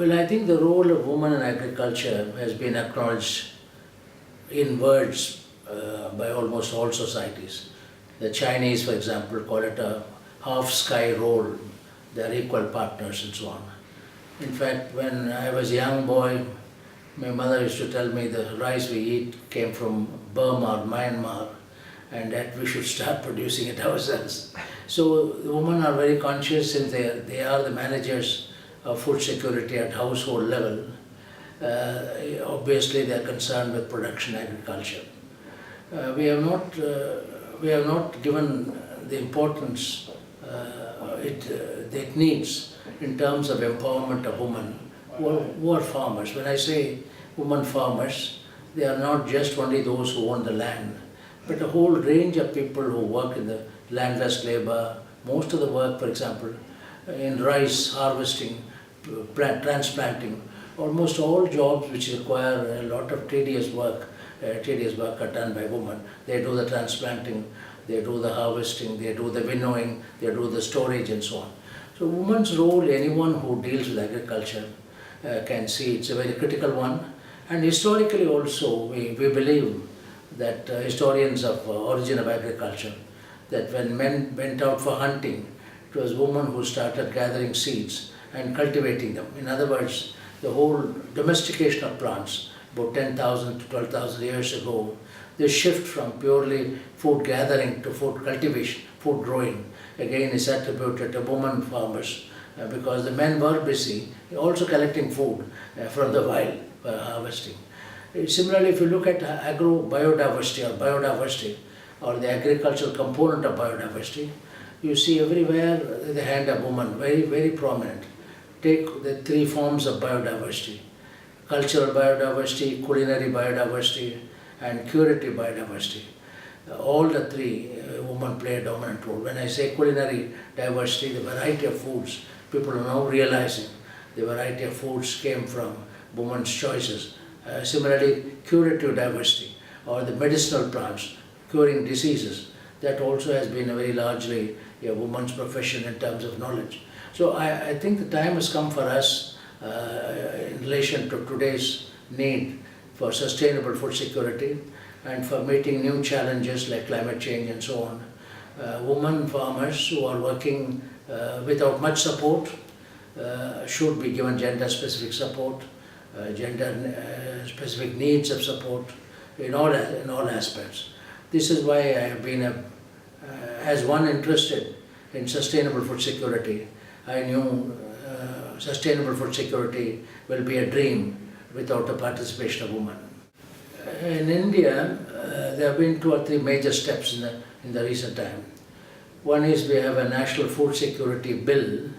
Well, I think the role of women in agriculture has been acknowledged in words by almost all societies. The Chinese, for example, call it a half-sky role. They are equal partners and so on. In fact, when I was a young boy, my mother used to tell me the rice we eat came from Burma or Myanmar and that we should start producing it ourselves. So the women are very conscious since they are the managers of food security at household level. Obviously they are concerned with production agriculture. We have not given the importance it needs in terms of empowerment of women who are farmers. When I say women farmers, they are not just only those who own the land, but a whole range of people who work in the landless labor. Most of the work, for example, in rice harvesting, transplanting, almost all jobs which require a lot of tedious work are done by women. They do the transplanting, they do the harvesting, they do the winnowing, they do the storage and so on. So women's role, anyone who deals with agriculture can see it's a very critical one. And historically also, we believe that historians of origin of agriculture, that when men went out for hunting, it was women who started gathering seeds and cultivating them. In other words, the whole domestication of plants, about 10,000 to 12,000 years ago, this shift from purely food gathering to food cultivation, food growing, again is attributed to women farmers because the men were busy also collecting food from the wild harvesting. Similarly, if you look at biodiversity or the agricultural component of biodiversity, you see everywhere the hand of woman, very, very prominent. Take the three forms of biodiversity: cultural biodiversity, culinary biodiversity, and curative biodiversity. All the three women play a dominant role. When I say culinary diversity, the variety of foods, people are now realizing the variety of foods came from women's choices. Similarly, curative diversity, or the medicinal plants, curing diseases, that also has been a very largely a woman's profession in terms of knowledge. So I think the time has come for us in relation to today's need for sustainable food security and for meeting new challenges like climate change and so on. Women farmers who are working without much support should be given gender-specific support, gender-specific needs of support in all aspects. This is why I have been, as one interested in sustainable food security, I knew sustainable food security will be a dream without the participation of women. In India, there have been 2 or 3 major steps in the recent time. One is we have a National Food Security Bill,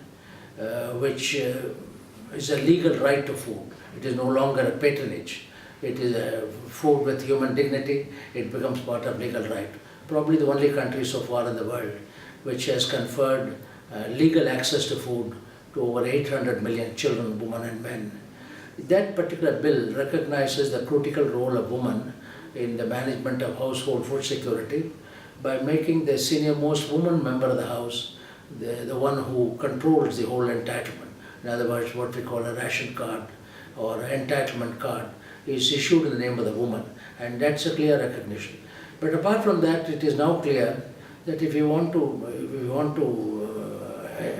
which is a legal right to food. It is no longer a patronage. It is a food with human dignity. It becomes part of legal right. Probably the only country so far in the world which has conferred legal access to food to over 800 million children, women and men. That particular bill recognizes the critical role of women in the management of household food security by making the senior most woman member of the house the one who controls the whole entitlement. In other words, what we call a ration card or entitlement card is issued in the name of the woman, and that's a clear recognition. But apart from that, it is now clear that if we want to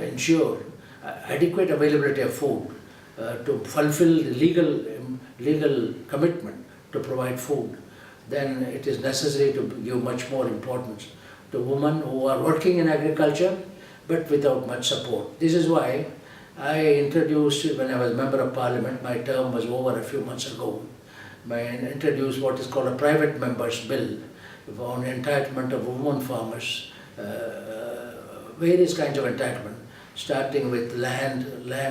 ensure adequate availability of food to fulfill the legal commitment to provide food, then it is necessary to give much more importance to women who are working in agriculture but without much support. This is why I introduced, when I was Member of Parliament, my term was over a few months ago, I introduced what is called a private member's bill on entitlement of women farmers, various kinds of entitlement, starting with land,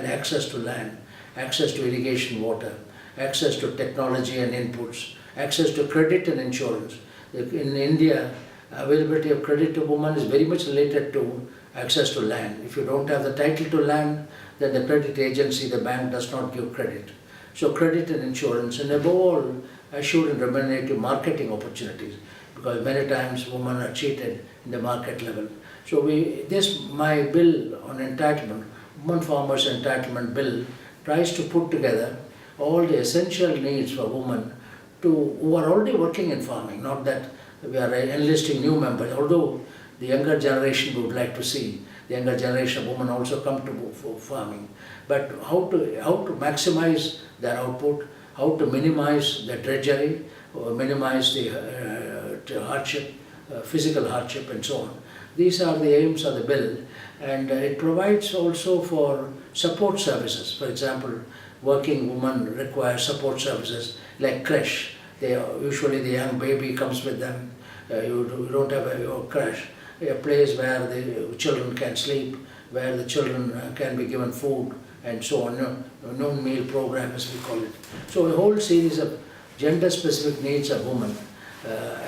access to irrigation water, access to technology and inputs, access to credit and insurance. In India, availability of credit to women is very much related to access to land. If you don't have the title to land, then the credit agency, the bank, does not give credit. So credit and insurance, and above all, assured and remunerative marketing opportunities, because many times women are cheated in the market level. So my bill on entitlement, Women Farmers Entitlement Bill, tries to put together all the essential needs for women who are already working in farming, not that we are enlisting new members, although the younger generation would like to see the younger generation of women also come to farming. But how to maximize their output, how to minimize the drudgery, or minimize the hardship, physical hardship and so on. These are the aims of the bill, and it provides also for support services. For example, working women require support services like creche. Usually the young baby comes with them. You don't have a creche, a place where the children can sleep, where the children can be given food and so on. Noon meal program, as we call it. So a whole series of gender-specific needs of women.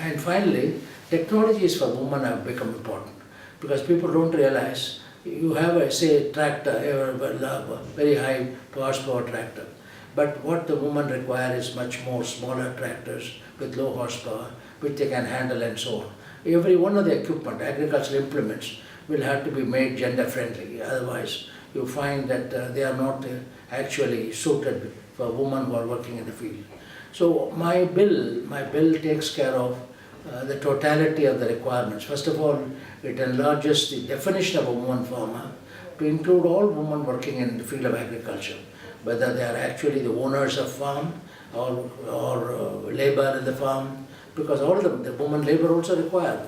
And finally, technologies for women have become important, because people don't realize you have a, say, tractor, a very high horsepower tractor, but what the women require is much more smaller tractors with low horsepower, which they can handle and so on. Every one of the equipment, agricultural implements, will have to be made gender friendly, otherwise you find that they are not actually suited for women who are working in the field. So my bill takes care of the totality of the requirements. First of all, it enlarges the definition of a woman farmer to include all women working in the field of agriculture, whether they are actually the owners of farm or labor in the farm, because all of them, the women labor also required.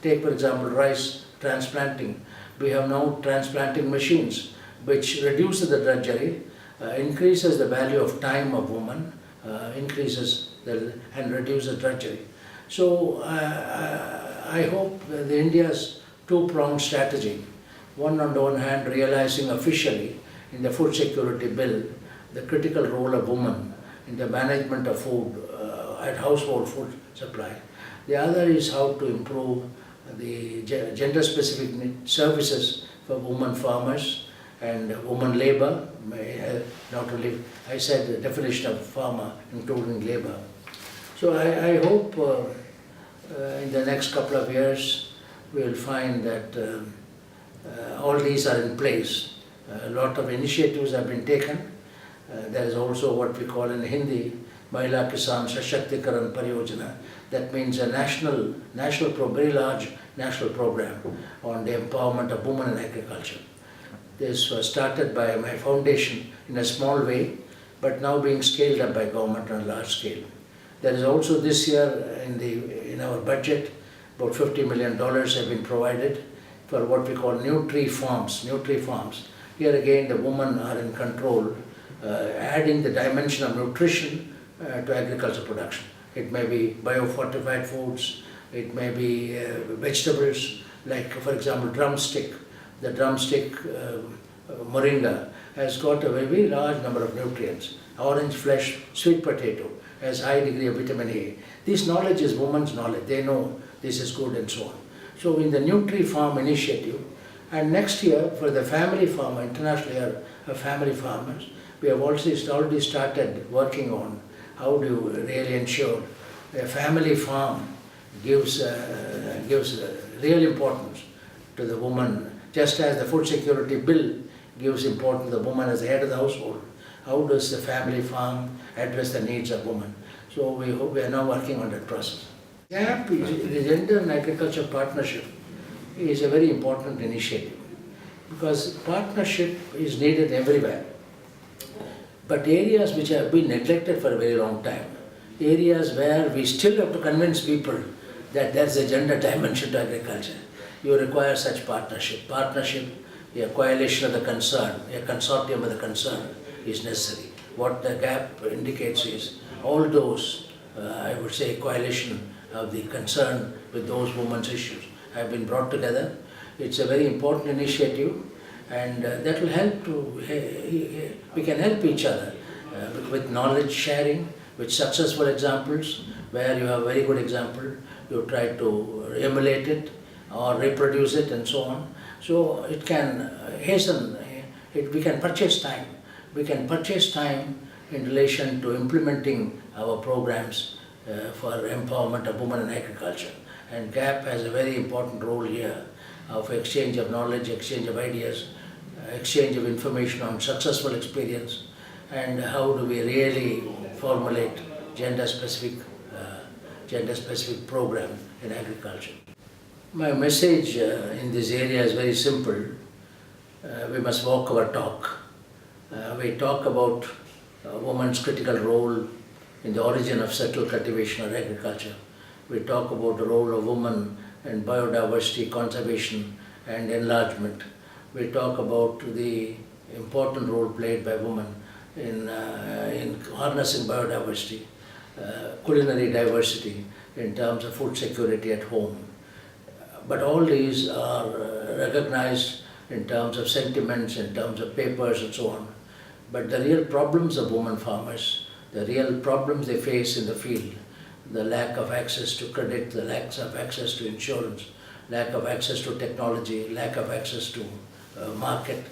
Take for example rice transplanting. We have now transplanting machines which reduces the drudgery, increases the value of time of women, and reduces drudgery. So I hope that India's two-pronged strategy, one on the one hand realizing officially in the food security bill the critical role of women in the management of food and household food supply. The other is how to improve the gender-specific services for women farmers and women labor. Not only, I said the definition of farmer including labor. So I hope in the next couple of years we will find that all these are in place. A lot of initiatives have been taken. There is also what we call in Hindi, Mahila Kisan Sashaktikaran Pariyojana. That means a very large national program on the empowerment of women in agriculture. This was started by my foundation in a small way, but now being scaled up by government on a large scale. There is also this year in our budget, about $50 million have been provided for what we call nutri farms. Here again the women are in control, adding the dimension of nutrition to agriculture production. It may be biofortified foods, it may be vegetables, like for example drumstick. The drumstick moringa has got a very large number of nutrients. Orange flesh, sweet potato has high degree of vitamin A. This knowledge is women's knowledge. They know this is good and so on. So in the Nutri Farm initiative, and next year for the family farmer, International Year of Family Farmers, we have also already started working on how do you really ensure a family farm gives real importance to the woman, just as the food security bill gives importance to the woman as the head of the household. How does the family farm address the needs of women? So we are now working on that process. GAP, the Gender and Agriculture Partnership, is a very important initiative, because partnership is needed everywhere. But areas which have been neglected for a very long time, areas where we still have to convince people that there's a gender dimension to agriculture, you require such partnership. A coalition of the concern, a consortium of the concern is necessary. What the GAP indicates is all those, I would say, coalition of the concern with those women's issues have been brought together. It's a very important initiative, and that will help we can help each other with knowledge sharing, with successful examples, where you have a very good example, you try to emulate it or reproduce it and so on. So it can hasten, we can purchase time. We can purchase time in relation to implementing our programs for empowerment of women in agriculture. And GAP has a very important role here of exchange of knowledge, exchange of ideas, exchange of information on successful experience, and how do we really formulate gender-specific program in agriculture. My message in this area is very simple. We must walk our talk. We talk about woman's critical role in the origin of settled cultivation or agriculture. We talk about the role of women in biodiversity conservation and enlargement. We talk about the important role played by women in harnessing biodiversity, culinary diversity in terms of food security at home. But all these are recognized in terms of sentiments, in terms of papers and so on. But the real problems of women farmers, the real problems they face in the field, the lack of access to credit, the lack of access to insurance, lack of access to technology, lack of access to market,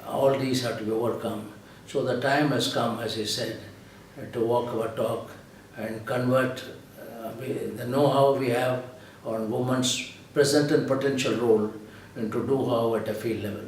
all these have to be overcome. So the time has come, as I said, to walk our talk and convert the know-how we have on women's present and potential role into do-how at a field level.